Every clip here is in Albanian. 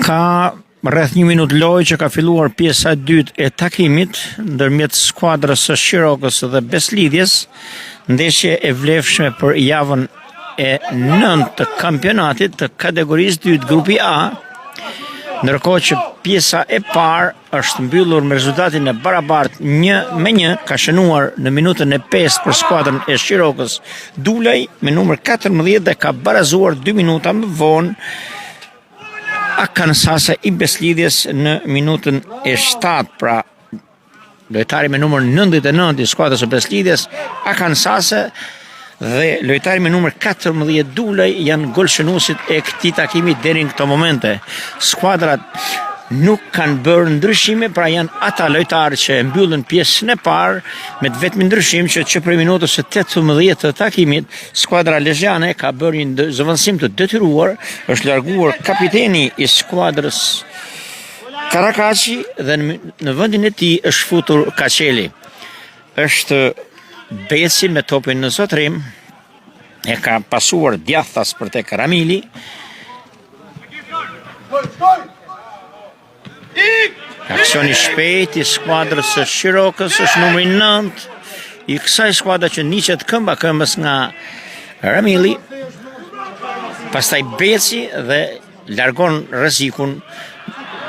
Ka rreth 1 minutë lojë që ka filluar pjesa e dytë e takimit ndërmjet skuadrës së Shirokës dhe Beslidjes, ndeshje e vlefshme për javën e 9 të kampionatit të kategorisë dytë grupi A, ndërkohë që pjesa e parë është mbyllur me rezultatin e barabartë 1-1, ka shënuar në minutën e 5 për skuadrën e Shirokës Dulaj me numër 14 dhe ka barazuar 2 minuta më vonë Akansase i Beslidjes në minutën e 7, pra lojtari me numër 99 i skuadrës së Beslidjes, Akansase dhe lojtari me numër 14 Dulaj janë golshënuesit e këtij takimi deri në këto momente. Skuadrat nuk kanë bërë ndryshime, pra janë ata lojtarë që e mbyllën pjesën e parë me të vetmi ndryshim që për minutës së 18 të takimit skuadra lezhane ka bërë një zëvendësim të detyruar, është larguar kapiteni i skuadrës Karakaçi dhe në vendin e tij është futur Kaçeli. Është Beci me topin në zotrim, e ka pasuar djathtas për tek Ramili. Aksioni shpejt i skuadrës së Shirokës është numri 9 i kësaj skuadra që niqet këmba këmbës nga Ramili. Pastaj Beci dhe largon rrezikun.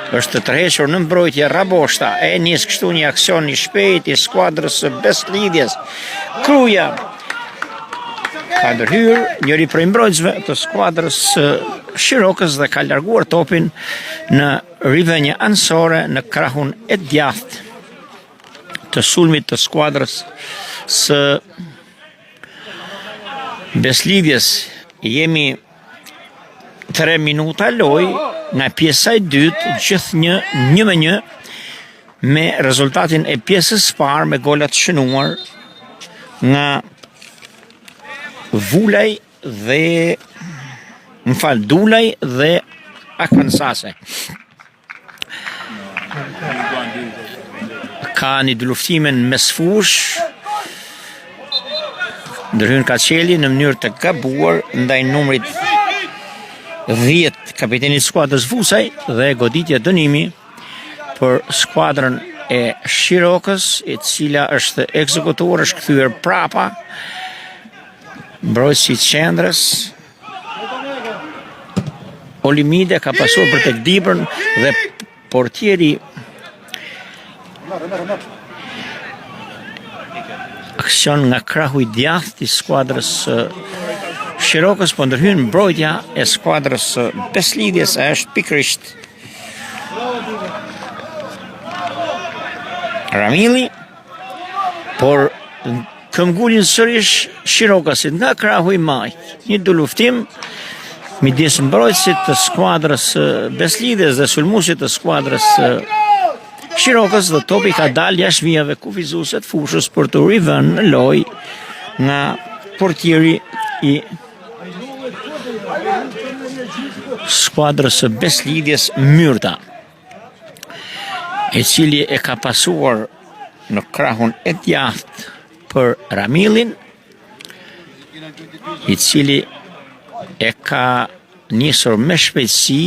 Është të tërhequr në mbrojtje Raboshta, e nis kështu një aksion i shpejt i skuadrës së Beslidjes. Kruja ka ndërhyrë njëri prej mbrojtësve të skuadrës së Shirokës dhe ka larguar topin në rivënje anësore në krahun e djathtë të sulmit të skuadrës së Beslidjes. Jemi 3 minuta lojë nga pjesa e dytë, gjithnjë 1-1 me rezultatin e pjesës parë me golat shënuar nga Dulaj dhe Akansase. Ka një luftime në mesfush, ndërhyn Kaçeli në mënyrë të gabuar ndaj numrit 10 kapiteni skuadrës Vusaj dhe goditja dënimi për skuadrën e Shirokës, e cila është ekzekutuar, është kthyer prapa. Mbrojtësi i qendrës Olimide ka pasur për tek dibërn dhe portieri aksion nga krahu i djathtë i skuadrës Shirokës, po ndërhyn mbrojtja e skuadrës Beslidjes është pikërisht Ramili, por këmbgulin sërish Shirokësit nga krahu i majt. Një luftim midis mbrojtësit të skuadrës Beslidjes dhe sulmuesit të skuadrës Shirokës dhe topi ka dalë jashtë vijave kufizuese të fushës për të rivënë në lojë nga portieri i skuadrës së Beslidjes Myrta, i cili e ka pasuar në krahun e djathtë për Ramilin, i cili e ka nisur me shpejtësi,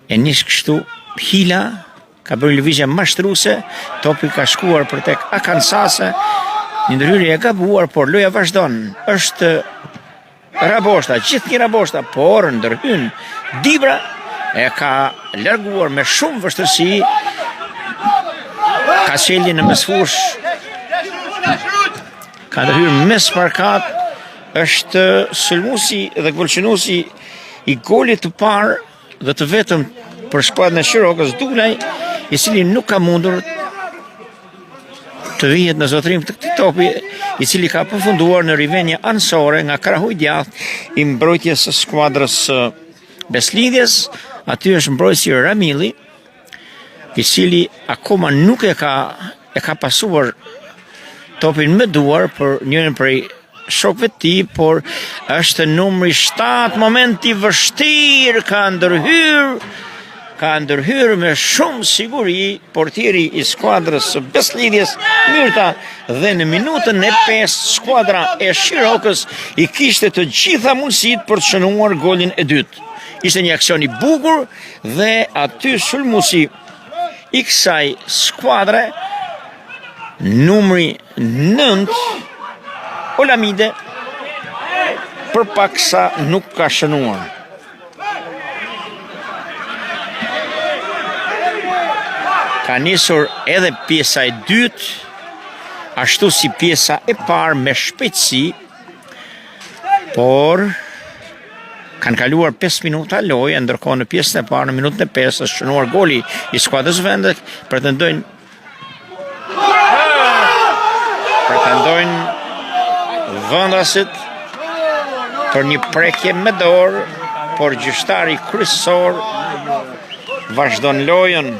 e nis kështu hila, ka bërë lëvizje mashtruese, topi ka shkuar për tek Akansase, një ndërhyrje e gabuar, por loja vazhdon. Është Raboshta, gjithnjë Raboshta, por ndërhyn Dibra e ka larguar me shumë vështirësi Kaçeli në mesfush. Ka ndërhyrë mes parkat, është sulmuesi dhe golshënuesi i golit të parë dhe të vetëm për skuadrën e Shirokës Dulaj, i cili nuk ka mundur të vihet në zotrim të këtij topi, i cili ka përfunduar në rivënje anësore nga krahu i djathtë i mbrojtjes së skuadrës Beslidjes. Aty është mbrojtësi Ramili, i cili akoma nuk e ka pasuar topin me duar për njërin prej shokëve të tij, por është numri 7, momenti vështirë, ka ndërhyrë me shumë siguri portieri i skuadrës së Beslidjes Myrta dhe në minutën e 5 skuadra e Shirokës i kishte të gjitha mundësitë për të shënuar golin e dytë. Ishte një aksion i bukur dhe aty sulmuesi i kësaj skuadre numri 9 Olamide përpaksa nuk ka shënuar. Ka nisur edhe pjesa e dytë, ashtu si pjesa e parë me shpejtësi, por kanë kaluar 5 minuta lojë, ndërkohë në pjesën e parë në minutën e 5 është shënuar goli i skuadrës vende, pretendojnë vendasit për një prekje me dorë, por gjyqtari kryesor vazhdon lojën.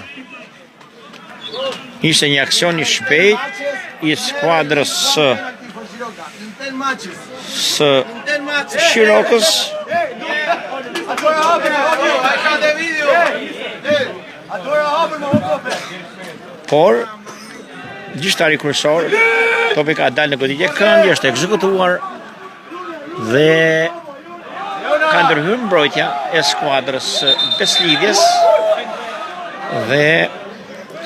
Ishte një aksion i shpejt i skuadrës së Shirokës, por gjyqtari kryesor topi ka dalë në goditje këndje, është ekzekutuar dhe ka ndërhyrë mbrojtja e skuadrës Beslidjes dhe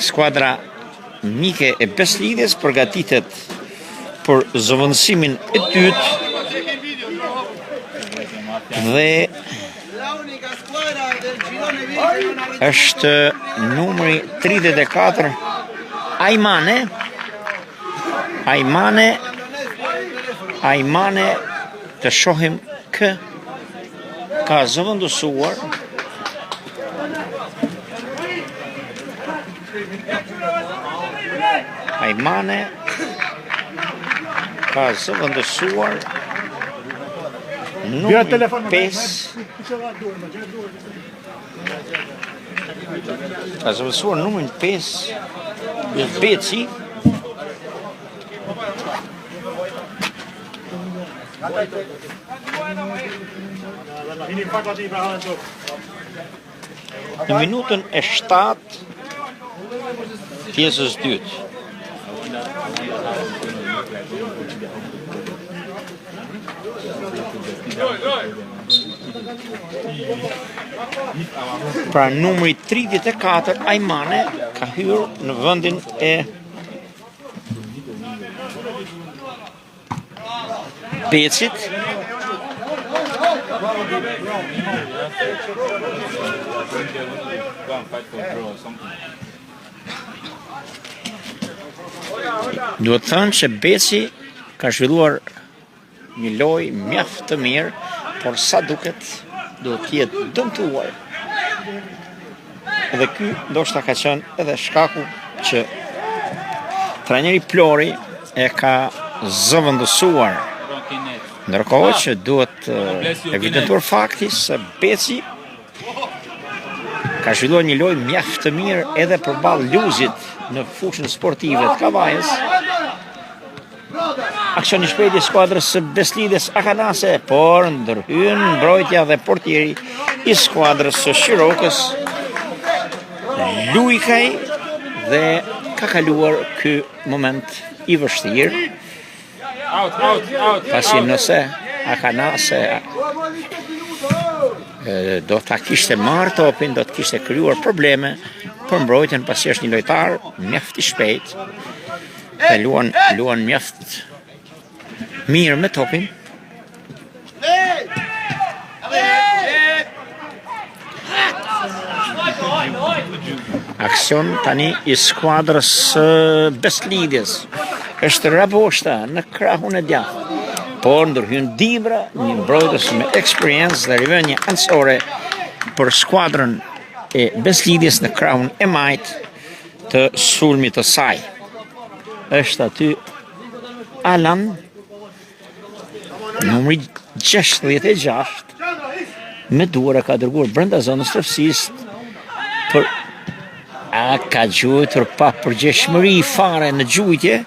skuadra mike e Beslidjes përgatitet për zëvendësimin e dytë dhe është numri 34 Ajmane të shohim kë ka zëvendësuar Ajmane ka zëvendësuar numri 5 ka zëvendësuar numrin 5 Beci në minutën e 7 pjesës dytë. Pra numri 34 Ajmane ka hyrë në vendin e Becit. Duhet thënë që Beci ka zhvilluar një lojë mjaft të mirë, por sa duket duhet të jetë dëmtuar. Dhe ky ndoshta ka qenë edhe shkaku që trajneri Plori e ka zëvendësuar. Ndërkohë që duhet evidentuar fakti se Beci ka zhvilluar një lojë mjaft të mirë edhe përballë luzit në fushën sportive të Kavajës. Aksion i shpejt i skuadrës së Beslidjes Akanase, por ndërhyn mbrojtja dhe portieri i skuadrës së Shirokës Lujkaj dhe ka kaluar ky moment i vështirë. Pasi nëse Akanase do ta kishte marrë topin, do të kishte krijuar probleme për mbrojtjen, pasi është një lojtar mjaft i shpejt dhe luan mjaft mirë me topin. Aksion tani i skuadrës Beslidjes është Raboshta në krahun e djathtë, por ndërhyn Dibra, një mbrojtës me eksperiencë dhe rivënie anësore për skuadrën e Beslidjes në krahun e majtë të sulmit të saj. Është aty Alan, numri 66, me duara ka dërguar brenda zonës të fësisë për ka gjujtur pa përgjeshmëri fare në gjujtje,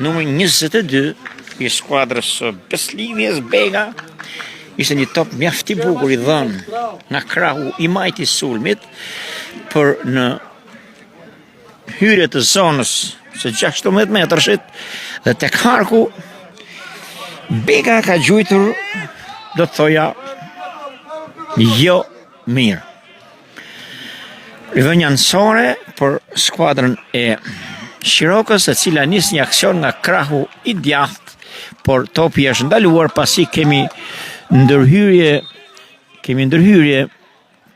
numri 22 i skuadrës Beslidjes Bega. Ishte një top mjaft i bukur i dhënë nga krahu i majtë i sulmit për në hyrje të zonës së 16 metrëshit dhe tek harku Bega ka gjujtur, do të thoja, jo mirë. Rivënia anësore për skuadrën e Shirokës, e cila nis një aksion nga krahu i djathtë, por topi është ndaluar pasi kemi ndërhyrje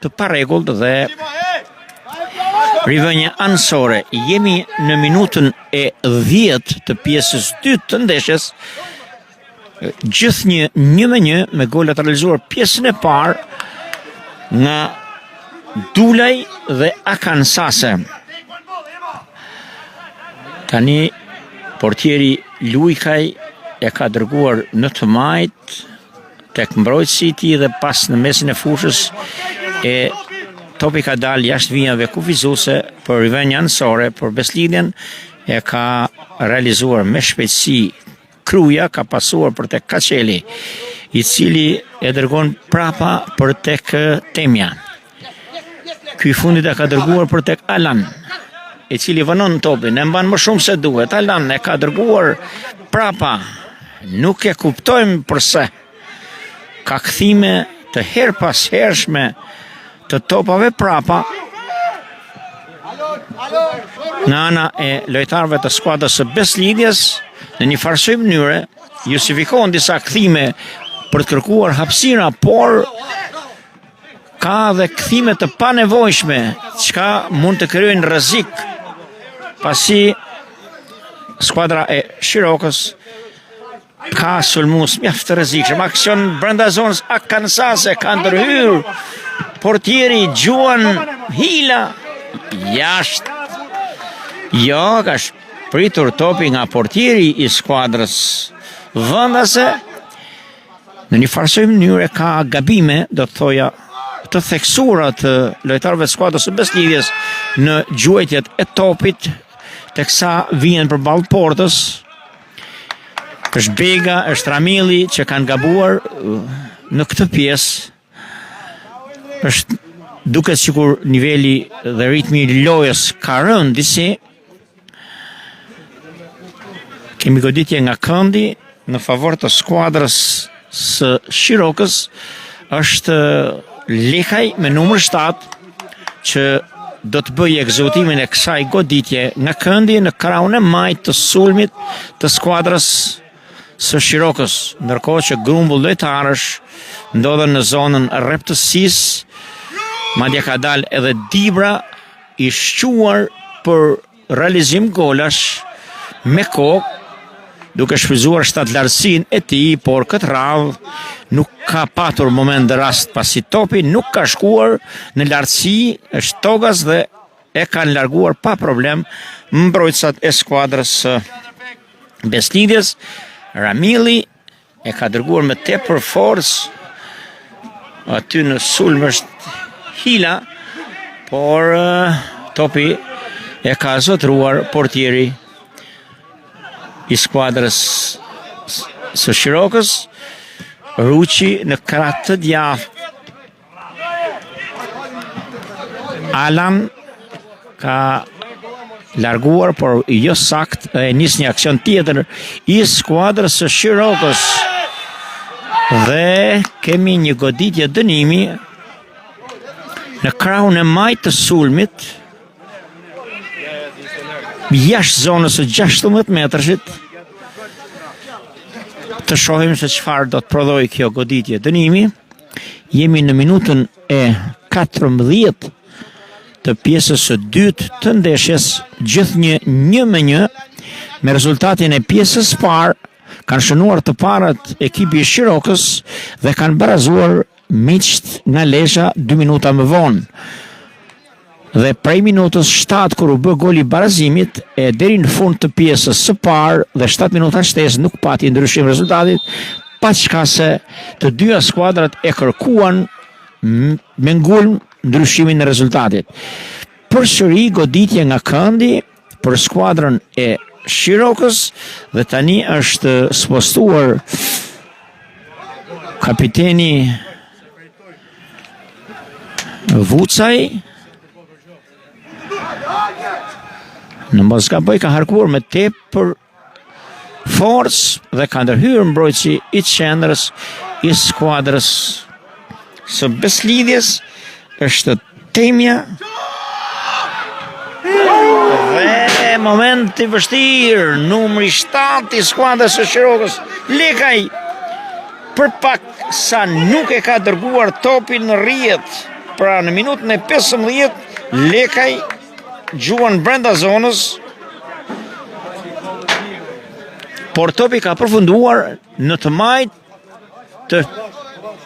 të parregullt dhe rivënia anësore. Jemi në minutën e 10 të pjesës 2 të ndeshjes, gjithnjë 1-1 me golat realizuar pjesën e parë nga Dulaj dhe Akansase. Tani portieri Lujkaj e ka dërguar në të majt tek mbrojtësi i tij dhe pas në mesin e fushës e topi ka dalë jashtë vijave kufizuese për rivënia anësore, por beslidhjen e ka realizuar me shpejtësi Kruja, ka pasuar për tek Kaçeli, i cili e dërgon prapa për tek Temja. Ky fundit e ka dërguar për tek Alan, i cili vënon topin, e mban më shumë se duhet. Alan e ka dërguar prapa, nuk e kuptojmë përse. Ka kthime të her pas hershme të topave prapa nga ana e lojtarëve të skuadrës së Beslidhjes. Në një farsoj mënyre justifikohen disa kthime për të kërkuar hapësira, por ka dhe kthime të panevojshme, çka mund të krijojnë rrezik, pasi skuadra e Shirokës ka sulmues mjaft të rrezikshëm. Aksion brenda zonës Akansase, ka ndërhyr portieri Gjuan Hila jashtë. Jo, ka pritur topi nga portieri i skuadrës vendase. Në një farsoj mënyre ka gabime, do të thoja, të theksuara të lojtarëve të skuadrës së Beslidhjes në gjuajtjet e topit, teksa vjen përballë portës. Është Bega, është Ramilli që kanë gabuar në këtë pjesë. Është duket sikur niveli dhe ritmi i lojës ka rënë disi. Kemi goditje nga këndi në favor të skuadrës së Shirokës. Është Lekaj me numër 7 që do të bëjë ekzekutimin e kësaj goditje nga këndi në krahun e majt të sulmit të skuadrës së Shirokës, ndërkohë që grumbull lojtarësh ndodhen në zonën rreptësisë. Madje ka dalë edhe Dibra i shquar për realizim golash me kokë, duke shfryzuar shtatlarësinë e tij, por këtë radhë nuk ka patur moment dhe rast, pasi topi nuk ka shkuar në lartësi, është togas dhe e kanë larguar pa problem mbrojtësat e skuadrës Beslidhjes. Ramilli e ka dërguar me tepër forcë, aty në sulm është Hila, por topi e ka zotruar portieri i skuadrës së Shirokës, Ruqi në krah të djathtë. Alan ka larguar, por jo sakt, e nis një aksion tjetër i skuadrës së Shirokës. Dhe kemi një goditje dënimi në krahun e majt të sulmit, jashtë zonës së 16 metrëshit. Të shohim se çfarë do të prodhojë kjo goditje dënimi. Jemi në minutën e 14 të pjesës së dytë të ndeshjes, gjithnjë 1-1, me rezultatin e pjesës parë kanë shënuar të parat ekipi i Shirokës dhe kanë barazuar miqt nga Lesha 2 minuta më vonë. Dhe prej minutës 7 kur u bë goli barazimit, e deri në fund të pjesës së parë dhe 7 minuta shtesë nuk pati ndryshim rezultatit, paçka se të dyja skuadrat e kërkuan me ngulm ndryshimin e rezultatit. Përsëri goditje nga këndi për skuadrën e Shirokës dhe tani është spostuar kapiteni Vucaj. Në mos gaboj ka harkuar me tepër forcë dhe ka ndërhyrë mbrojtësi i qendrës i skuadrës së Beslidhjes është Temja. Dhe moment i vështirë, numri 7 i skuadrës së Shirokës, Lekaj, për pak sa nuk e ka dërguar topin në rrjet. Pra në minutën e 15, Lekaj gjuan brenda zonës, por topi ka përfunduar në të majt të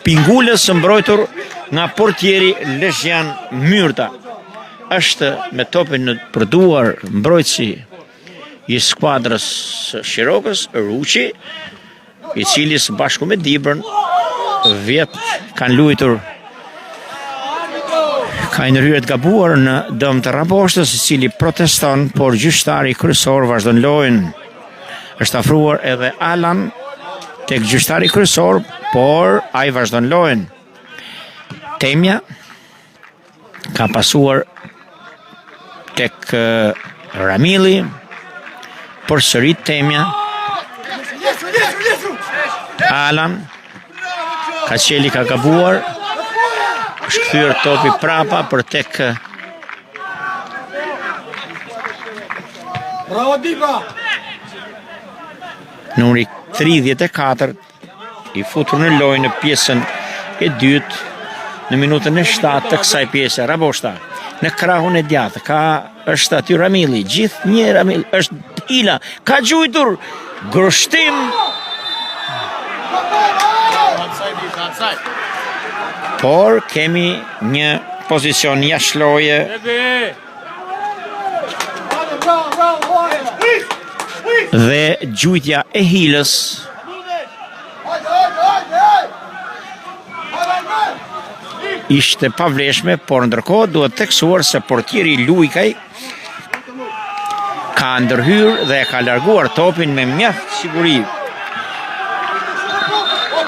Pingullës së mbrojtur nga portieri Leshjan Myrta. Është me topin në përduar mbrojtësi i skuadrës së Shirokës, Ruqi, i cili së bashku me Dibrën vjetë kanë luajtur, ka ndërhyrje të gabuar në dëm të Raboshtës, i cili proteston, por gjyqtari kryesor vazhdon lojën. Është afruar edhe Alan tek gjyqtari kryesor, por ai vazhdon lojën. Temja ka pasuar tek Ramili, por sëri Temja. Alan Kaçeli ka gabuar, është kthyer topi prapa për tek Bravo Dibra! numri 34, i futur në lojë në pjesën e dytë në minutën e 7 të kësaj pjese. Raboshta në krahun e djathtë është aty Ramili, gjithë një Ramili, është Ila, ka gjujtur grushtim. Por kemi një pozicion jashtëloje. Dhe gjujtja e Hilës ishte pavleshme, por ndërkohë duhet teksuar se portieri Lujkaj ka ndërhyr dhe ka larguar topin me mjaft siguri.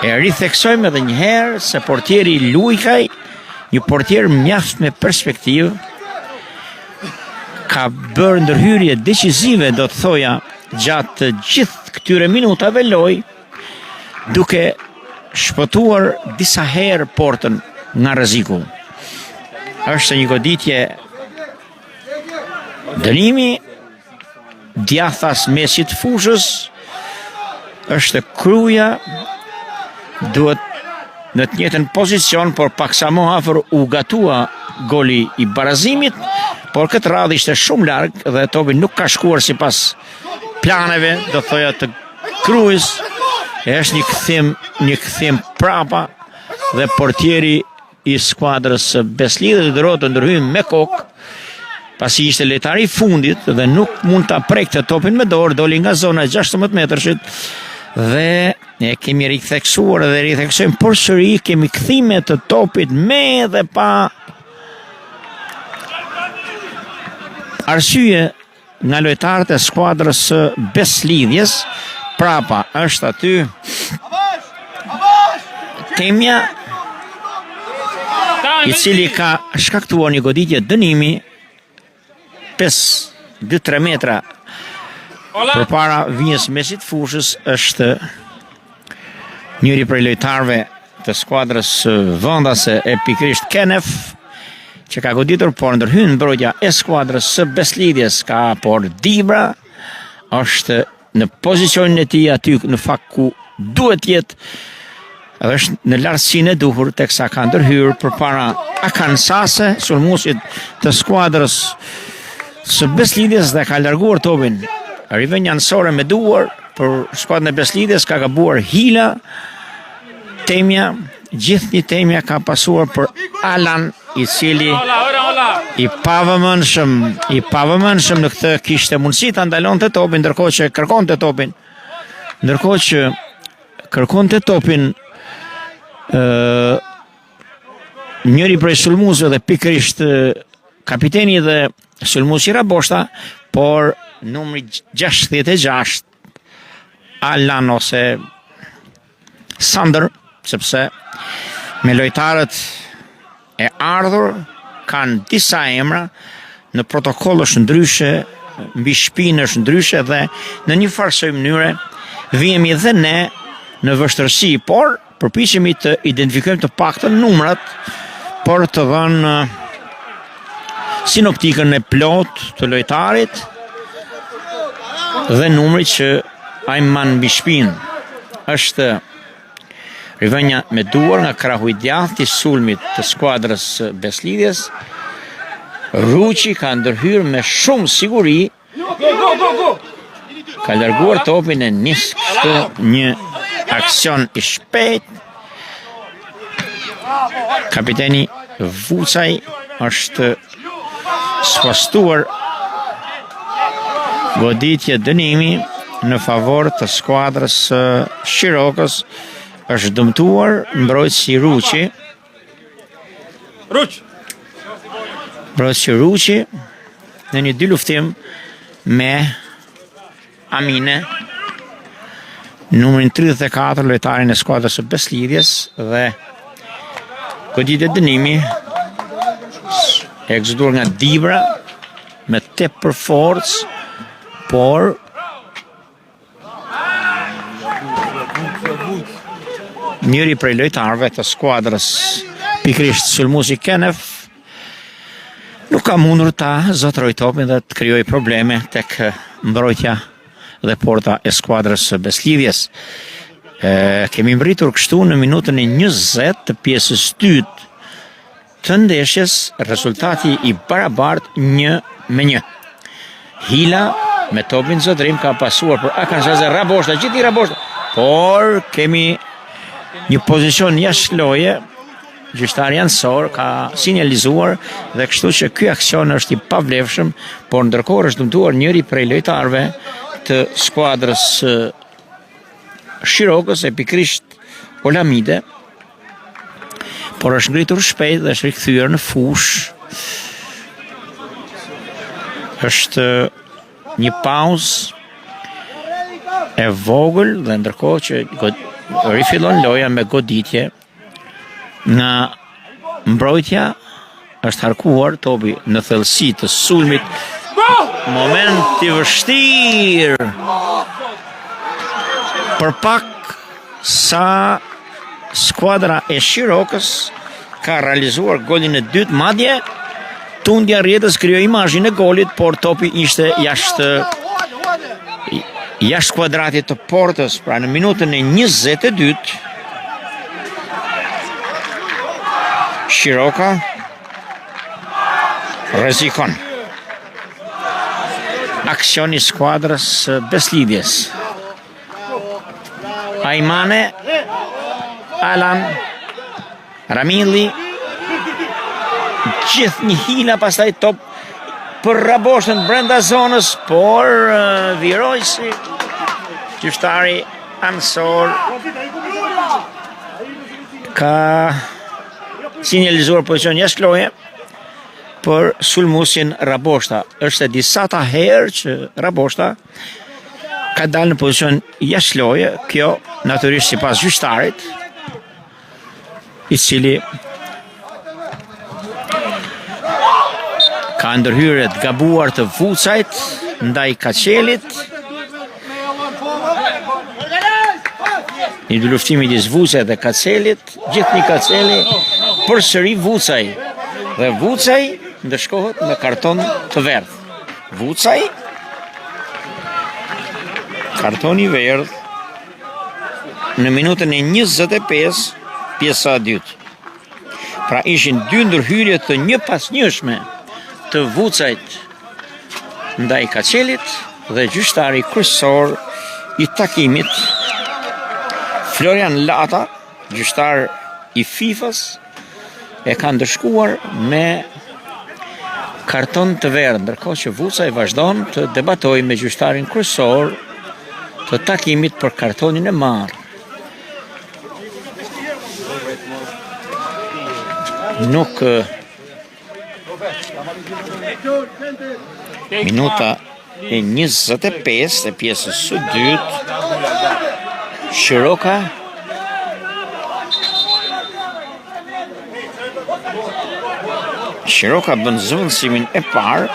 E ritheksojmë edhe një herë se portieri Lujkaj, një portier mjaft me perspektivë, ka bërë ndërhyrje decisive, do të thoja, gjatë gjithë këtyre minutave loj, duke shpëtuar disa herë portën nga rreziku. Është një goditje dënimi, djathas mesit fushës, është Kruja, duhet në të njëjtën pozicion, por paksa më afër u gatua goli i barazimit, por këtë radhë ishte shumë larg dhe topi nuk ka shkuar sipas planeve, do thoja, të Krujës. Është një kthim prapa dhe portieri i skuadrës së Beslidhës dëroi të ndërhyjë me kokë, pasi ishte lojtari i fundit dhe nuk mund ta prekte topin me dorë, doli nga zona 16 metrëshit dhe e kemi ritheksuar dhe ritheksojmë përsëri, kemi kthime të topit me dhe pa arsye nga lojtarët e skuadrës së Beslidhjes. Prapa është aty Temja, i cili ka shkaktuar një goditje dënimi 5-3 metra përpara vijës mesit fushës. Është njëri prej lojtarëve të skuadrës vendase e pikërisht Kenef, që ka goditur, por ndërhyn mbrojtja e skuadrës së Beslidhjes ka, por Dibra është në pozicionin e tij aty në fakt ku duhet jetë, edhe është në lartësinë e duhur, teksa ka ndërhyrë përpara Akansase, sulmuesit të skuadrës së Beslidhjes, dhe ka larguar topin. Rivënja anësore me duar për skuadrën e Beslidhjes, ka gabuar Hila. Temja, gjithë një Temja ka pasuar për Alan, i cili i pavëmendshëm në këtë kishte mundësi ta ndalonte topin, ndërkohë që kërkonte topin njëri prej sulmuesve dhe pikërisht kapiteni dhe sulmuesi Raboshta, por numri 66 Alan ose Sander, sepse me lojtarët e ardhur kanë disa emra në protokollësh ndryshe, mbi shpinësh ndryshe, dhe në një farsoj mënyre vihemi dhe ne në vështërsi, por përpiqemi të identifikojmë të paktën numrat por të dhënë sinoptikën e plot të lojtarit dhe numri që ai man mbi shpinë. Është rivënja me duar nga krahu i djathtë i sulmit të skuadrës Beslidhjes. Ruçi ka ndërhyrë me shumë siguri, ka larguar topin e nis kështu një aksion i shpejt. Kapiteni Vucaj është sfastuar goditje dënimi në favor të skuadrës Shirokës. Është dëmtuar mbrojtësi Ruçi. Mbrojtësi Ruçi në një dy luftim me Amine, numrin 34, lojtarin e skuadrës së Beslidhjes, dhe goditje dënimi e ekzekutuar nga Dibra me tepër forcë, por njëri prej lojtarëve të skuadrës, pikërisht sulmuesi Kenef, nuk ka mundur ta zotëroj topin dhe të krijoj probleme tek mbrojtja dhe porta e skuadrës së Beslidhjes. Kemi mbritur kështu në minutën e 20 të pjesës dytë të ndeshjes, rezultati i barabartë 1-1. Hila me topin zotërim ka pasuar për Akansaze Raboshta, gjithi Raboshta, por kemi një pozicion jashtë loje. Gjyqtari ansor ka sinjalizuar dhe kështu që ky aksion është i pavlefshëm, por ndërkohë është dëmtuar njëri prej lojtarëve të skuadrës Shirokës, e pikërisht Olamide, por është ngritur shpejt dhe është rikthyer në fushë. Është një pauzë e vogël dhe ndërkohë që rifillon loja me goditje nga mbrojtja, është harkuar topi në thellësi të sulmit. Moment i vështirë. Për pak sa skuadra e Shirokës ka realizuar golin e dytë, madje Tundja Rjetës krijoi imazhin e golit, por topi ishte jashtë kuadratit të portës. Pra në minutën e 22 Shiroka rrezikon. Aksioni skuadrës Beslidhjes. Ajmane, Alan, Ramilli, gjithë një hila, pastaj top për Raboshtën brenda zonës, por virojsi gjyqtari ansor ka sinjalizuar pozicion jashtë loje për sulmuesin Raboshta. Është disa ta herë që Raboshta ka dalë në pozicion jashtë loje, kjo natyrisht sipas gjyqtarit, i cili ka ndërhyrje të gabuar të Vucajt ndaj Kaçelit. Një dy luftimi midis Vucajt dhe Kaçelit, gjithnjë Kaçeli, përsëri Vucaj, dhe Vucaj ndëshkohet me karton të verdh. Vucaj, kartoni i verdh në minutën e 25, pjesa e dytë. Pra ishin dy ndërhyrje të njëpasnjëshme të Vucajt ndaj Kaçelit, dhe gjyqtari kryesor i takimit, Florian Lata, gjyqtar i FIFA-s, e ka ndëshkuar me karton të verdh, ndërkohë që Vucaj vazhdon të debatojë me gjyqtarin kryesor të takimit për kartonin e marrë. Nuk minuta e 25 e pjesës së dytë, Shiroka bën zëvendësimin e parë,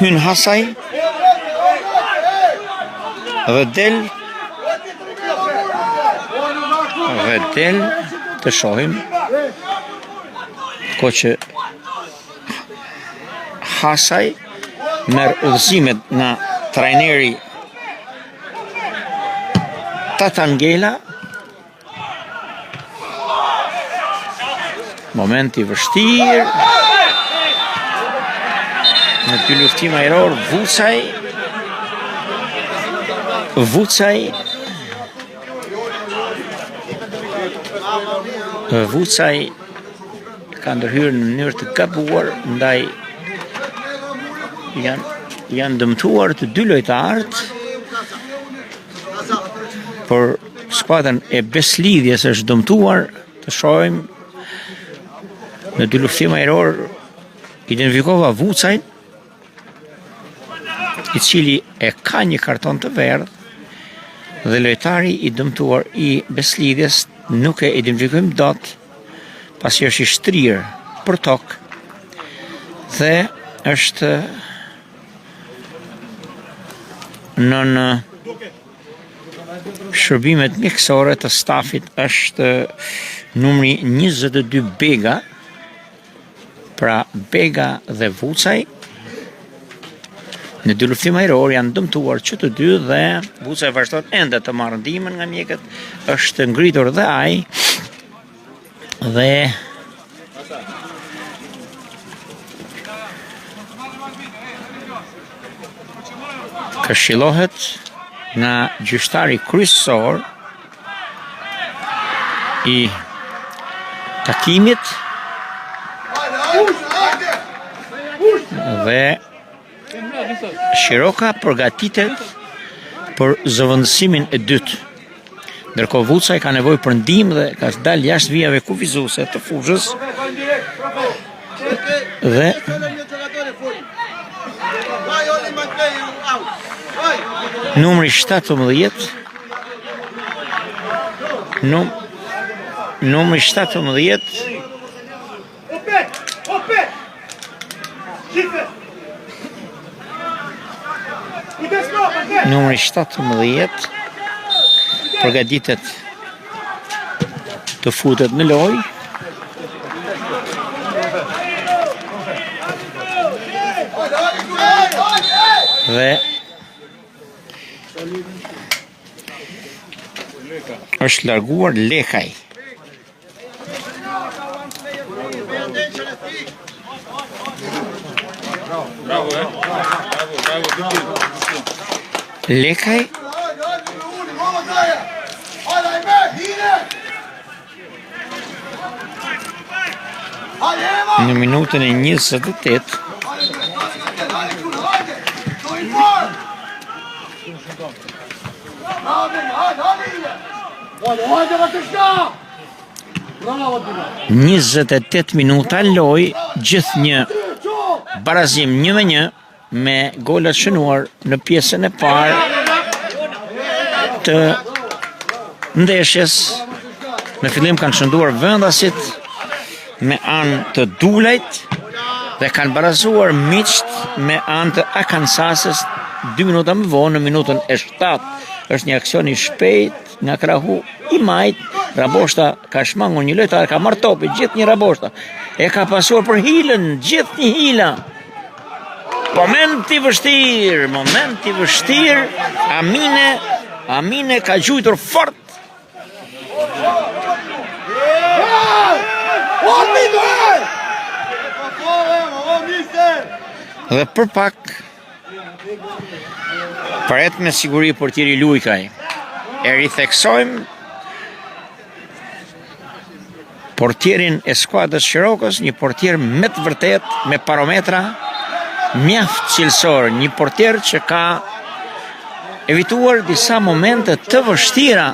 hyn Hasaj dhe del të shohim ndërkohë që Hasaj merr udhëzimet nga trajneri Tatangela. Momenti vështirë në dy luftim ajror. Vucaj ka ndërhyrë në mënyrë të gabuar, ndaj janë dëmtuar të dy lojtarët, por skuadra e Beslidhjes është dëmtuar. Të shohim në dy luftim ajror identifikova Vucajn, i cili e ka një karton të verdh, dhe lojtari i dëmtuar i Beslidhjes nuk e identifikojmë dot, pasi është i shtrirë për tokë dhe është në shërbimet mjekësore të stafit. Është numri 22 Bega, pra Bega dhe Vucaj. Në dy luftim ajror janë dëmtuar që të dy dhe Vucaj vazhdon ende të marrë ndihmën nga mjekët. Është ngritur dhe ai dhe këshillohet nga gjyqtari kryesor i takimit dhe Shiroka përgatitet për zëvendësimin e dytë. Ndërkohë Vucaj ka nevojë për ndihmë dhe ka dalë jashtë vijave kufizuese të fushës dhe numri 17 numri 17 numri 17 përgatitet të futet në lojë dhe është larguar Lekaj. Lekaj në minutën e 28 28 minuta loj, gjithë një barazim 1-1 me golat shënuar në pjesën e parë të ndeshjes. Në fillim kanë shënduar vendasit me anë të Dulajt dhe kanë barazuar miqt me anë të Akansasës 2 minuta më vonë në minutën e 7. Është një aksion i shpejt nga krahu i majt. Raboshta ka shmangur një lojtar, ka marrë topi, gjithë një Raboshta. E ka pasuar për hilën, gjithë një hila. Momenti vështirë, Amine ka gjujtur fort. Dhe për pak paret me siguri portieri Lujkaj. E ritheksojmë portierin e skuadrës Shirokës, një portier me të vërtet, me parometra mjaft cilësor, një portier që ka evituar disa momente të vështira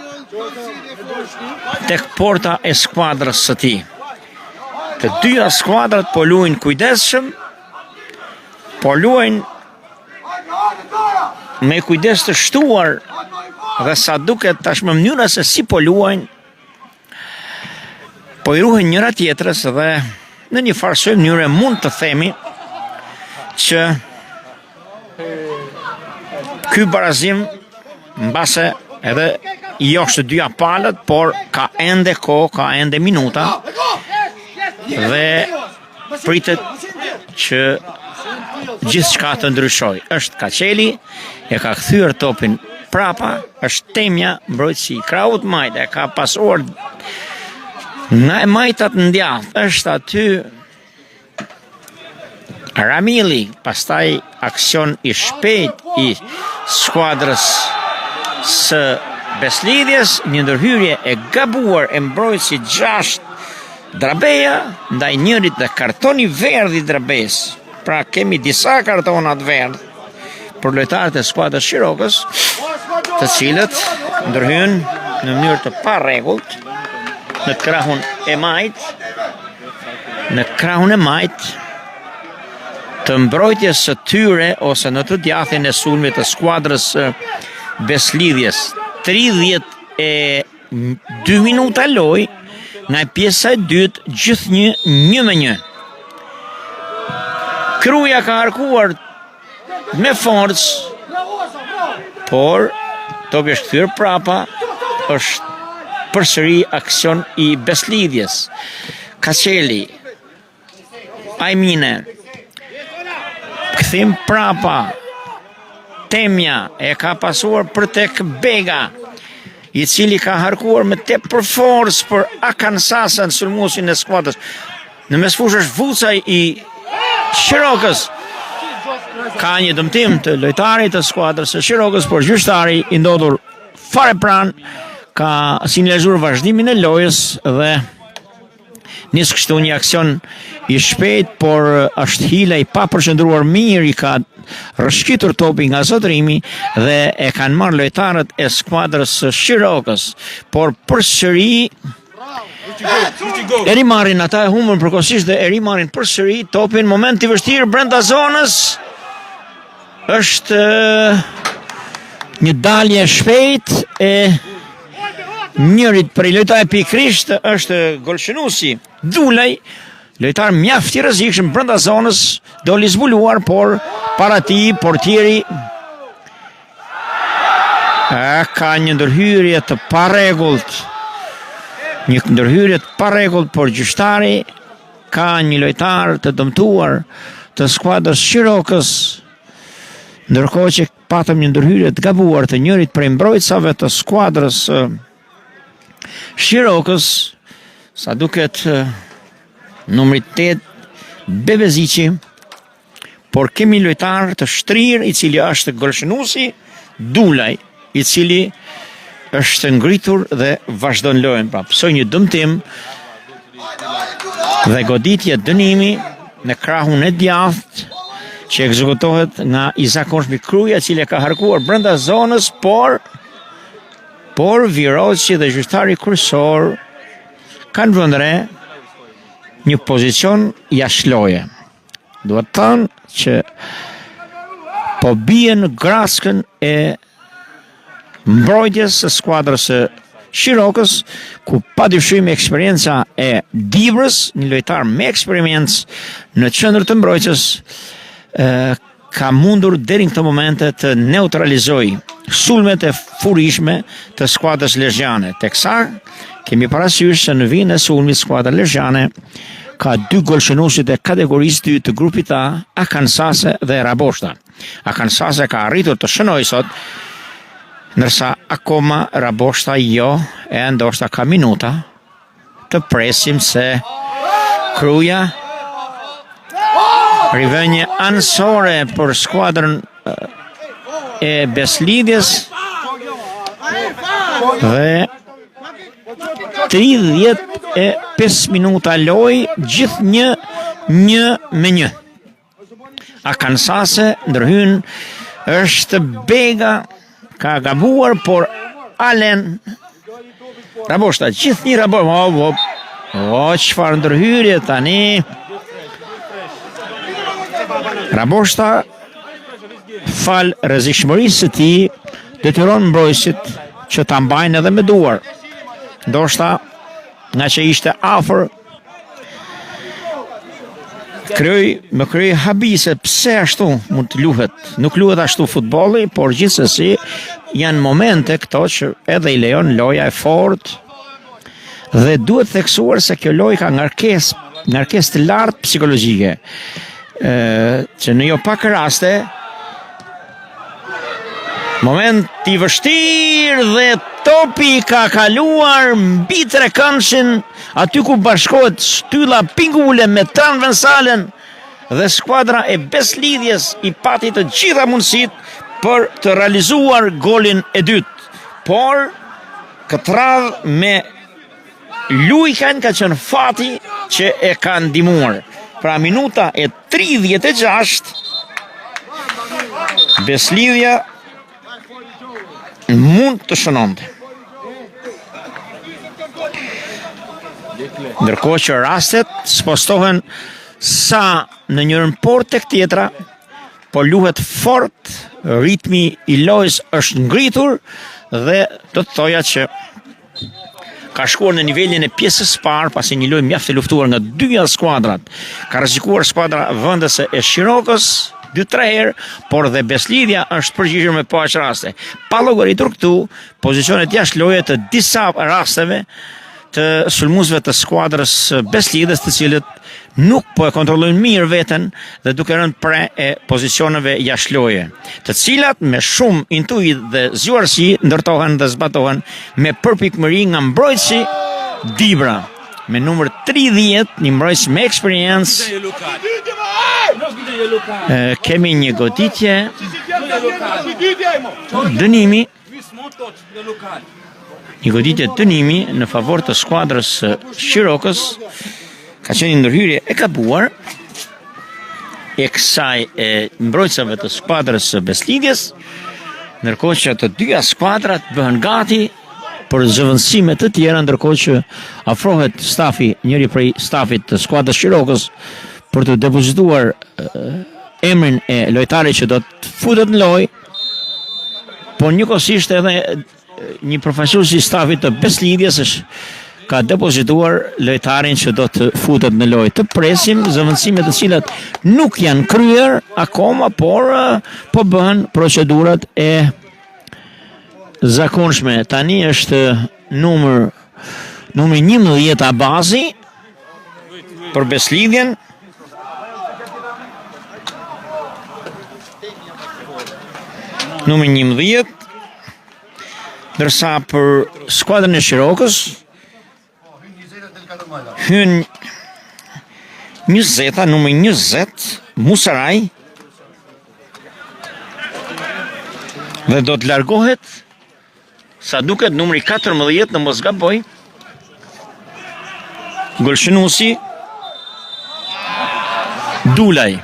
tek porta e skuadrës së tij. Të dyja skuadrat po luajnë kujdesshëm, po luajnë me kujdes të shtuar dhe sa duket tashmë mënyra se si po luajnë, po i ruhen njëra tjetrës dhe në një farë mënyrë mund të themi që ky barazim mbase edhe jo është të dyja palët, por ka ende kohë, ka ende minuta dhe pritet që gjithçka të ndryshoj. Është Kaçeli, e ka kthyer topin prapa, është Temja, mbrojtësi. Kraut Majta e ka pasuar nga e majtat në djathtë, është aty Ramili, pastaj aksion i shpejt i skuadrës së Beslidhjes, një ndërhyrje e gabuar e mbrojtësi 6 Drabeja, ndaj njërit dhe kartoni verdh i Drabes. Pra kemi disa kartonat verdh për lojtarët e skuadrës Shirokës, të cilët ndërhyen në mënyrë të parregullt në krahun e majt, të mbrojtjes së tyre ose në të djathin e sulmit të skuadrës Beslidhjes. 32 minuta loj nga pjesa e dytë, gjithnjë 1-1. Kruja ka harkuar me forcë, por topi është kthyer prapa, është përsëri aksion i Beslidhjes. Kaçeli, Ajmine, kthim prapa, Temja e ka pasuar për tek Bega, i cili ka harkuar me tepër forcë për Akansasën, sulmuesin e skuadrës. Në mesfushë është Vucaj i Shirokës. Ka një dëmtim të lojtarit të skuadrës së Shirokës, por gjyqtari i ndodhur fare pranë ka sinjalizuar vazhdimin e lojës dhe nis kështu një aksion i shpejt, por është hila i papërqendruar mirë, i ka rrëshqitur topi nga zotrimi dhe e kanë marrë lojtarët e skuadrës së Shirokës, por përsëri e rimarrin, ata e humbën përkohësisht dhe e rimarrin përsëri topin. Moment i vështirë brenda zonës, është një dalje shpejt e njërit prej lojtarëve pikrisht është golshënuesi Dulaj, lojtar mjaft i rrezikshëm brenda zonës, doli zbuluar, por para tij portieri ka një ndërhyrje të parregullt. Një ndërhyrje të parregullt, por gjyqtari ka një lojtar të dëmtuar të skuadrës Shirokës, ndërkohë që patëm një ndërhyrje të gabuar të njërit prej mbrojtësave të skuadrës Shirokës, sa duket numri 8 Bebezici, por kemi lojtar të shtrirë, i cili është golshënuesi Dulaj, i cili është ngritur dhe vazhdon lojën. Pra psoj një dëmtim dhe goditje dënimi në krahun e djathtë që ekzekutohet nga i zakonshmi Kruja, i cili ka harkuar brenda zonës, por Viroçi dhe gjyqtari kryesor kanë vënë re një pozicion jashtëloje. Duhet thënë që po bie në graskën e mbrojtjes së skuadrës së Shirokës, ku padyshim eksperjenca e Dibrës, një lojtar me eksperiencë në qendër të mbrojtjes, ka mundur deri në këtë momente të neutralizojë sulmet e furishme të skuadrës lezhjane. Teksa kemi parasysh se në vijën e sulmit skuadra lezhjane ka 2 golshënuesit e kategorisë 2 të grupit A, Akansase dhe Raboshta. Akansase ka arritur të shënojë sot, ndërsa akoma Raboshta jo, e ndoshta ka minuta. Të presim se Kruja rivënje anësore për skuadrën e Beslidhjes dhe 35 minuta loj, gjithnjë 1-1. Akansase ndërhyn është Bega, ka gabuar, por Alen Raboshta, gjithnjë Raboshta, çfarë ndërhyrje tani. Raboshta, fal rrezikshmërisë së tij, detyron mbrojtësit që ta mbajnë edhe me duar. Ndoshta nga që ishte afër, më kryej habise pse ashtu mund të luhet. Nuk luhet ashtu futbolli, por gjithsesi janë momente këto që edhe i lejon loja e fortë, dhe duhet theksuar se kjo lojë ka ngarkesë ngarkesë të lartë psikologjike, që në jo pak raste moment i vështirë dhe topi ka kaluar mbi trekëndshin, aty ku bashkohet shtylla Pingule me transversalen dhe skuadra e Beslidhjes i pati të gjitha mundësitë për të realizuar golin e dytë. Por këtë radhë me lujkan ka qenë fati që e ka ndihmuar. Pra minuta e 36 Beslidhja mund të shënonte. Ndërkohë që rastet spostohen sa në njërën por tek tjetra, po luhet fort, ritmi i lojës është ngritur dhe do të thoja që ka shkuar në nivelin e pjesës parë pasi një lojë mjaft e luftuar nga dyja skuadrat. Ka rrezikuar skuadra vendese e Shirokës 2-3 herë, por dhe Beslidhja është përgjigjur me pa aq raste. Pa llogaritur këtu pozicionet jashtë loje të disa rasteve të sulmuesve të skuadrës Beslidhjes, të cilët nuk po e kontrollojnë mirë veten dhe duke rënë pre e pozicioneve jashtë loje, të cilat me shumë intuit dhe zgjuarsi ndërtohen dhe zbatohen me përpikmëri nga mbrojtësi Dibra me numër 30, një mbrojtës me eksperiencë. Kemi një goditje dënimi, një goditje dënimi në favor të skuadrës Shirokës. Ka qenë një ndërhyrje e gabuar e kësaj e mbrojtësave të skuadrës Beslidhjes, ndërkohë që të dyja skuadrat bëhen gati për zëvendësime të tjera, ndërkohë që afrohet stafi, njëri prej stafit të skuadrës Shirokës për të depozituar emrin e lojtarit që do të futet në lojë, por njëkohësisht edhe një përfaqësues i stafit të Beslidhjes ka depozituar lojtarin që do të futet në lojë. Të presim zëvendësime të cilat nuk janë kryer akoma, por po bëhen procedurat e zakonshme. Tani është numri 11 Abazi për Beslidhjen. Numri 11, ndërsa për skuadrën e Shirokës hyn 20, numri 20 Musaraj, dhe do të largohet sa duket numri 14, në mos gaboj, golshënuesi Dulaj.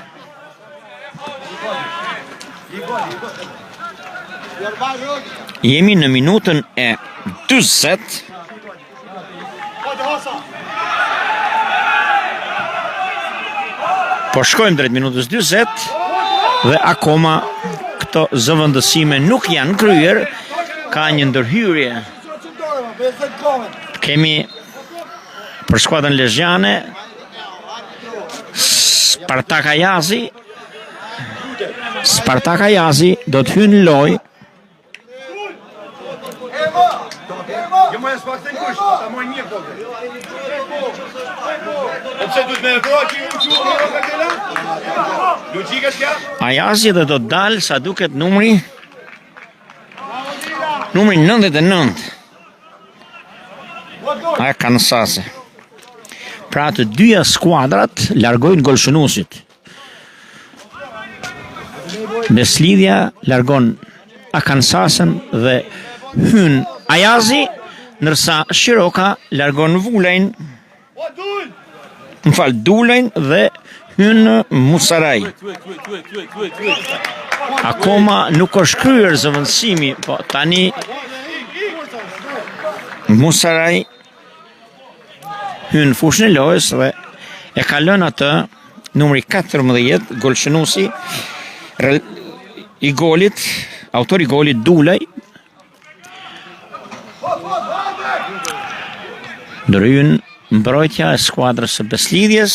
Jemi në minutën e 40. Po shkojmë drejt minutës 40 dhe akoma këto zëvendësime nuk janë kryer. Ka një ndërhyrje. Kemi për skuadrën lezhjane Spartak Ayazi do të hynë lojë. Ayazi dhe do të dalë sa duket numri 99. Aja kanë sase. Pra të dyja skuadrat largojnë golshënuesit. Beslidhja largon Akansasen dhe hyn Ayazi, ndërsa Shiroka largon Dulajn dhe hyn Musaraj. Akoma nuk është kryer zëvendësimi, po tani Musaraj hyn fushën e lojës dhe e ka lënë atë numri 14, golshënuesi i golit, autori i golit Dulaj. Ndryn mbrojtja e skuadrës së Beslidhjes.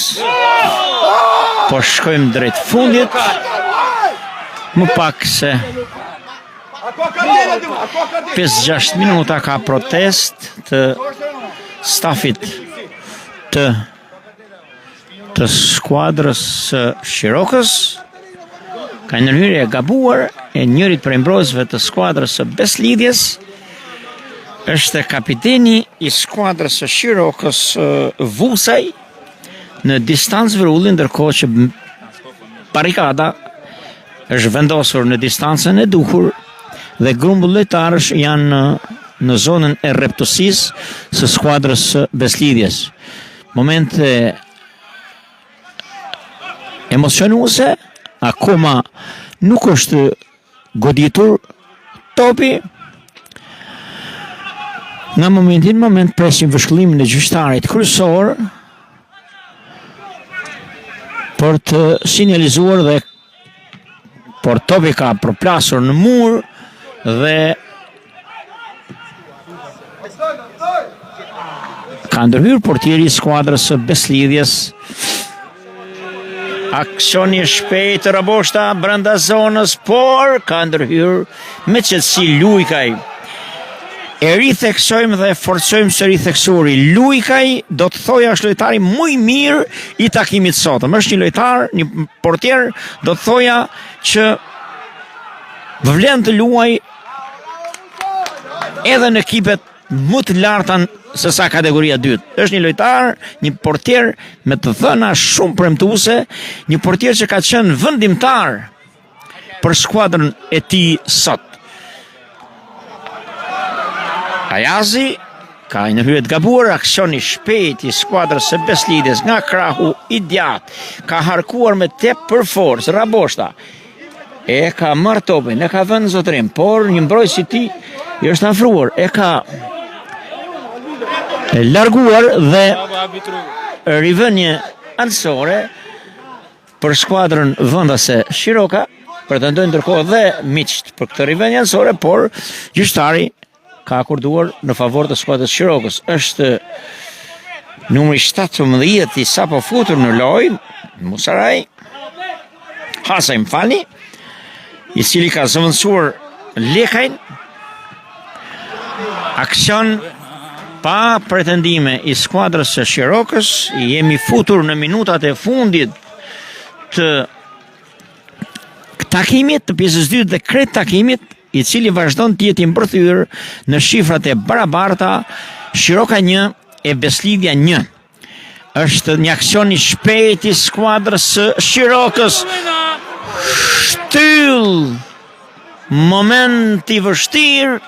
Po shkojmë drejt fundit. Më pak se 5-6 minuta ka protest të stafit të të skuadrës së Shirokës, ka ndërhyrje e gabuar e njërit prej mbrojtësve të skuadrës së Beslidjes, është kapiteni i skuadrës së Shirokës Vusaj në distancë vrulli, ndërkohë që barikada është vendosur në distancën e duhur dhe grumbull lojtarësh janë në zonën e rreptësisë së skuadrës së Beslidjes. Momente emocionuese, akoma nuk është goditur topi. Nga momentin moment presim vëshkëllimin e gjyqtarit kryesor për të sinjalizuar dhe por topi ka përplasur në mur dhe ka ndërhyrë portieri i skuadrës së Beslidjes. Aksioni shpejt Raboshta brenda zonës, por ka ndërhyrë me qetësi Lujkaj. E ritheksojmë dhe forcojmë së ritheksuri. Lujkaj do të thoja është lojtari më i mirë i takimit sotëm. Është një lojtar, një portier, do të thoja që vlen të luaj edhe në ekipet më të larta se sa kategoria 2. Është një lojtar, një portier me të thëna shumë premtuese, një portier që ka qenë vendimtar për skuadrën e tij sot. Ajazi ka një hyrje të gabuar, aksioni shpejt i skuadrës së Beslidjes nga krahu i djathtë, ka harkuar me tepër forcë Raboshta. E ka marrë topin, e ka vënë zotërim, por një mbrojtës i tij i është afruar, e ka larguar dhe rivënie anësore për skuadrën vendase Shiroka, pretendojnë ndërkohë dhe miqt për këtë rivënie anësore, por gjyqtari ka akorduar në favor të skuadrës Shirokës. Është numri 17 i sapo futur në lojë, Musaraj Hasaj Mfalni, i cili ka zëvendësuar Lekajn. Aksion pa pretendime i skuadrës së Shirokës. Jemi futur në minutat e fundit të takimit, të pjesës 2 dhe krejt takimit, i cili vazhdon të jetë i mbërthyer në shifrat e barabarta, Shiroka 1 e Beslidja 1. Është një aksion i shpejt i skuadrës së Shirokës. Shtyll. Moment i vështirë.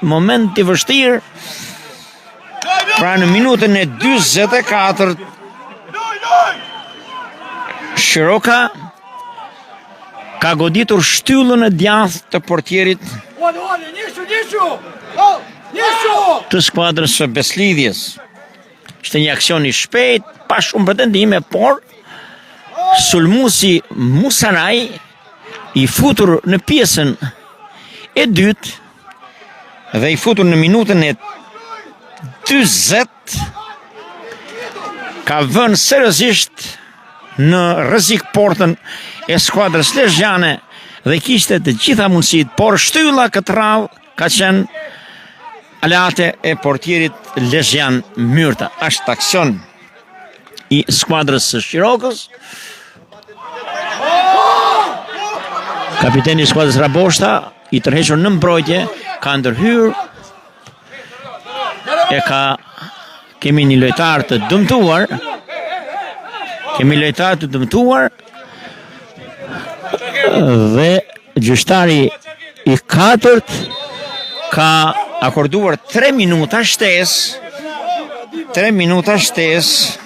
Pra në minutën e 44 Shiroka ka goditur shtyllën e djathtë të portierit të skuadrës së Beslidjes. Ishte një aksion i shpejt, pa shumë pretendime, por sulmuesi Musaraj i futur në pjesën e dytë dhe i futur në minutën e 40 ka vënë seriozisht në rrezik portën e skuadrës lezhjane dhe kishte të gjitha mundësit, por shtylla këtë radhë ka qenë alate e portierit lezhjan Myrta. Është aksion i skuadrës së Shirokës. Kapiteni i skuadrës Raboshta, i tërhequr në mbrojtje, ka ndërhyrë. Kemi një lojtar të dëmtuar. Dhe gjyqtari i 4 ka akorduar 3 minuta shtesë. 3 minuta shtesë.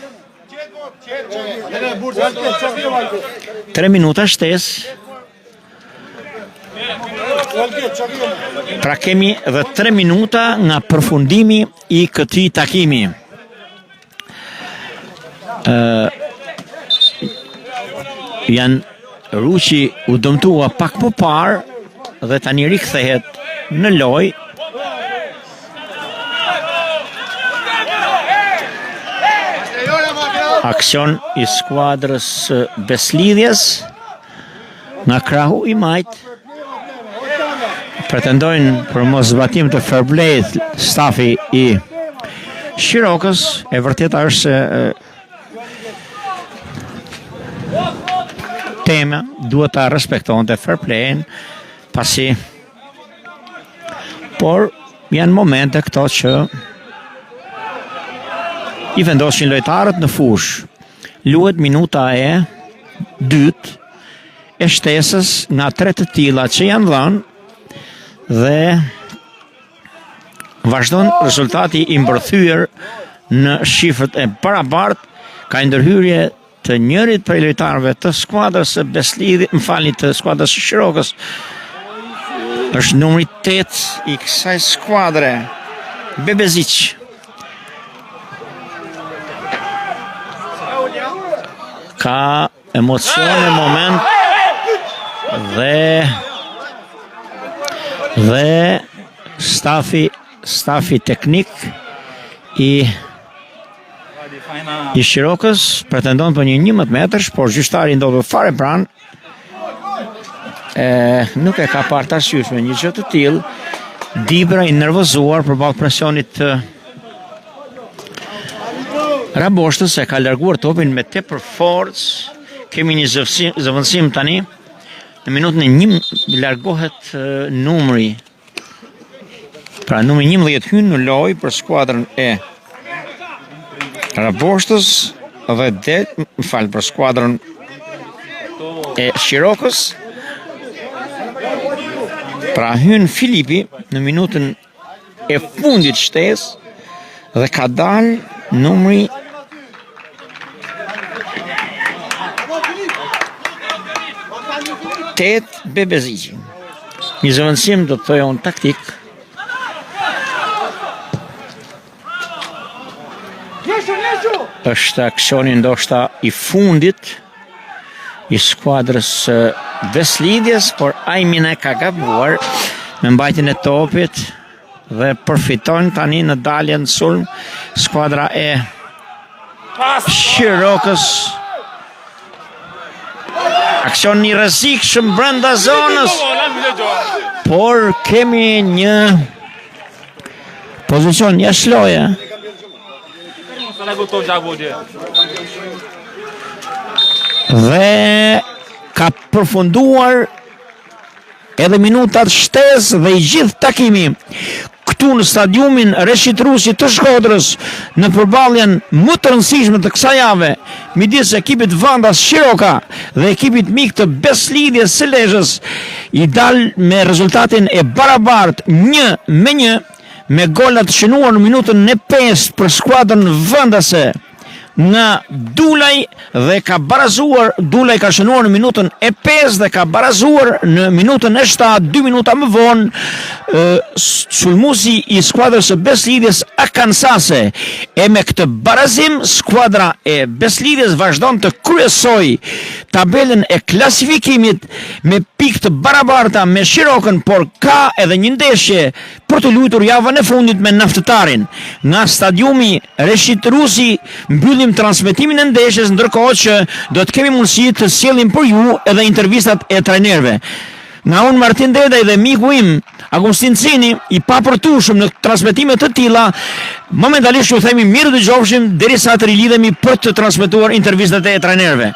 3 minuta shtesë. Pra kemi dhe 3 minuta nga përfundimi i këtij takimi. Ruqi u dëmtua pak më parë dhe tani rikthehet në lojë. Aksion i skuadrës Beslidjes nga krahu i majt. Pretendojnë për mos zbatim të fair play-t stafi i Shirokës. E vërteta është se tema, duhet ta respektonte fair play-in, pasi por janë momente këto që i vendosin lojtarët në fush. Luhet minuta e dytë e shtesës nga 3 të tilla që janë dhënë dhe vazhdon rezultati i mbërthyer në shifrat e barabartë. Ka ndërhyrje të njërit prej lojtarëve të skuadrës së të skuadrës së Shirokës. Është numri 8 i kësaj skuadre, Bebezic. Ka emocion në moment dhe stafi teknik i Shirokës pretendon për një 11 metrësh, por gjyqtari ndodhet fare pranë. Nuk e ka parë të arsyeshme një gjë të tillë. Dibra i nervozuar përballë presionit të Raboshtës, e ka larguar topin me tepër forcë. Kemi një zëvendësim tani. Në minutën e 1 largohet numri. Pra numri 11 hyn në lojë për skuadrën e Raboshtës dhe për skuadrën e Shirokës. Pra hyn Filipi në minutën e fundit shtesë dhe ka dalë numri 8 Bebezic. Një zëvendësim do të thojë unë taktik. Është aksioni ndoshta i fundit i skuadrës Beslidjes, por Ajmine ka gabuar me mbajtjen e topit dhe përfiton tani në daljen sulm skuadra e Shirokës. Aksion një rrezikshëm brenda zonës, por kemi një pozicion jashtë loje. Dhe ka përfunduar edhe minutat shtesë dhe i gjithë takimi këtu në stadiumin Reshit Rusi të Shkodrës në përballjen më të rëndësishme të kësaj jave midis ekipit Vandas Shiroka dhe ekipit mik të Beslidjes së Lezhës, i dal me rezultatin e barabartë 1-1 me golat të shënuar në minutën e 5 për skuadrën vendase nga Dulaj dhe ka barazuar. Dulaj ka shënuar në minutën e 5 dhe ka barazuar në minutën e 7, 2 minuta më vonë sulmuesi i skuadrës së Beslidjes Akansase. E me këtë barazim skuadra e Beslidjes vazhdon të kryesoj tabelën e klasifikimit me pikë të barabarta me Shirokën, por ka edhe një ndeshje për të luajtur javën e fundit me Naftëtarin. Nga stadiumi Reshit Rusi mbyllim transmetimin e ndeshjes, ndërkohë që do të kemi mundësi të sjellim për ju edhe intervistat e trajnerëve. Nga unë Martin Dedaj dhe miku im Agustin Cini, i papërtueshëm në transmetime të tilla, momentalisht ju themi mirë dëgjofshim derisa të rilidhemi për të transmetuar intervistat e trajnerëve.